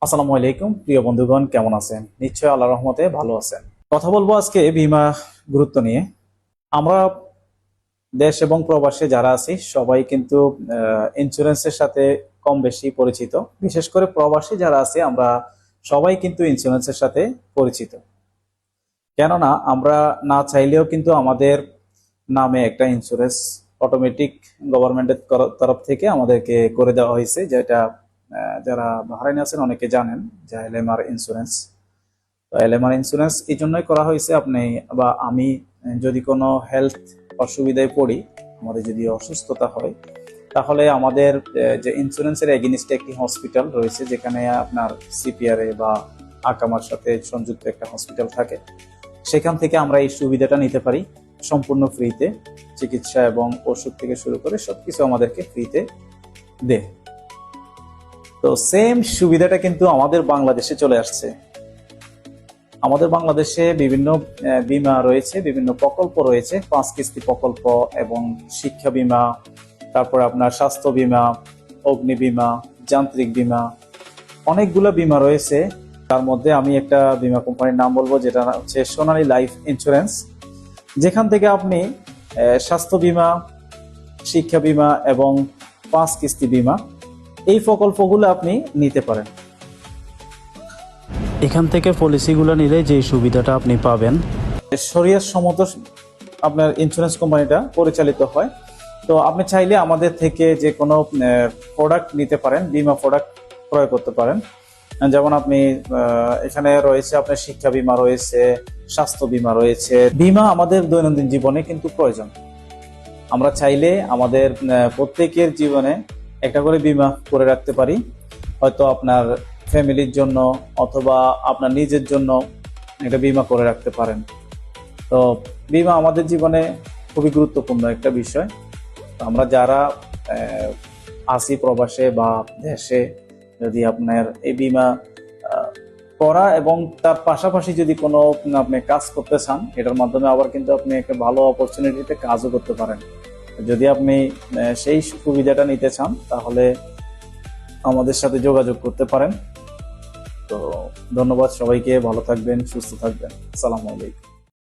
আসসালামু আলাইকুম প্রিয় বন্ধুগণ, কেমন আছেন? নিশ্চয় আল্লাহর রহমতে ভালো আছেন। কথা বলবো আজকে বীমা গুরুত্ব নিয়ে। আমরা দেশ এবং প্রবাসে যারা আছি সবাই কিন্তু ইন্স্যুরেন্সের সাথে কম বেশি পরিচিত। বিশেষ করে প্রবাসী যারা আছে আমরা সবাই কিন্তু ইন্স্যুরেন্সের সাথে পরিচিত। কেননা আমরা না চাইলেও কিন্তু আমাদের নামে একটা ইন্স্যুরেন্স অটোমেটিক গভর্নমেন্টের তরফ থেকে আমাদেরকে করে দেওয়া হয়েছে, যেটা যারা বাহরাইনে আছেন অনেকে জানেন যে এলএমআর ইন্স্যুরেন্স। তো এলএমআর ইন্স্যুরেন্স এই জন্যই করা হয়েছে, আপনি বা আমি যদি কোনো হেলথ অসুবিধায় পড়ি, আমাদের যদি অসুস্থতা হয়, তাহলে আমাদের যে ইন্স্যুরেন্সের এগেনিস্টে একটি হসপিটাল রয়েছে, যেখানে আপনার সিপিআরএ বা আকামার সাথে সংযুক্ত একটা হসপিটাল থাকে, সেখান থেকে আমরা এই সুবিধাটা নিতে পারি সম্পূর্ণ ফ্রিতে। চিকিৎসা এবং ওষুধ থেকে শুরু করে সবকিছু আমাদেরকে ফ্রিতে দেয়। তো সেম সুবিধাটা কিন্তু আমাদের বাংলাদেশে চলে আসছে। আমাদের বাংলাদেশে বিভিন্ন বীমা রয়েছে, বিভিন্ন প্রকল্প রয়েছে, 5 কিস্তি প্রকল্প এবং শিক্ষা বীমা, তারপরে আপনার স্বাস্থ্য বীমা, অগ্নি বীমা, যান্ত্রিক বীমা, অনেকগুলো বীমা রয়েছে। তার মধ্যে আমি একটা বীমা কোম্পানির নাম বলবো, যেটা হচ্ছে সোনালী লাইফ ইন্স্যুরেন্স, যেখান থেকে আপনি স্বাস্থ্য বীমা, শিক্ষা বীমা এবং 5 কিস্তি বীমা, এই প্রকল্পগুলো আপনি নিতে পারেন। এখান থেকে পলিসিগুলো নিলে যে সুবিধাটা আপনি পাবেন, শরিয়ত সম্মত আপনার ইন্স্যুরেন্স কোম্পানিটা পরিচালিত হয়। তো আপনি চাইলে আমাদের থেকে যে কোনো প্রোডাক্ট নিতে পারেন, বীমা প্রোডাক্ট ক্রয় করতে পারেন। যেমন আপনি এখানে রয়েছে আপনার শিক্ষা বীমা রয়েছে, স্বাস্থ্য বীমা রয়েছে। বীমা আমাদের দৈনন্দিন জীবনে কিন্তু প্রয়োজন। আমরা চাইলে আমাদের প্রত্যেকের জীবনে একটা করে বীমা করে রাখতে পারি, হয়তো আপনার ফ্যামিলির জন্য অথবা আপনার নিজের জন্য একটা বীমা করে রাখতে পারেন। তো বীমা আমাদের জীবনে খুবই গুরুত্বপূর্ণ একটা বিষয়। আমরা যারা আসি প্রবাসে বা দেশে, যদি আপনার এই বীমা করা এবং তার পাশাপাশি যদি কোনো আপনি কাজ করতে চান, এটার মাধ্যমে আবার কিন্তু আপনি একটা ভালো অপরচুনিটিতে কাজও করতে পারেন। যদি আপনি সেই সুবিধাটা নিতে চান, তাহলে আমাদের সাথে যোগাযোগ করতে পারেন। তো ধন্যবাদ সবাইকে, ভালো থাকবেন, সুস্থ থাকবেন। আসসালামু আলাইকুম।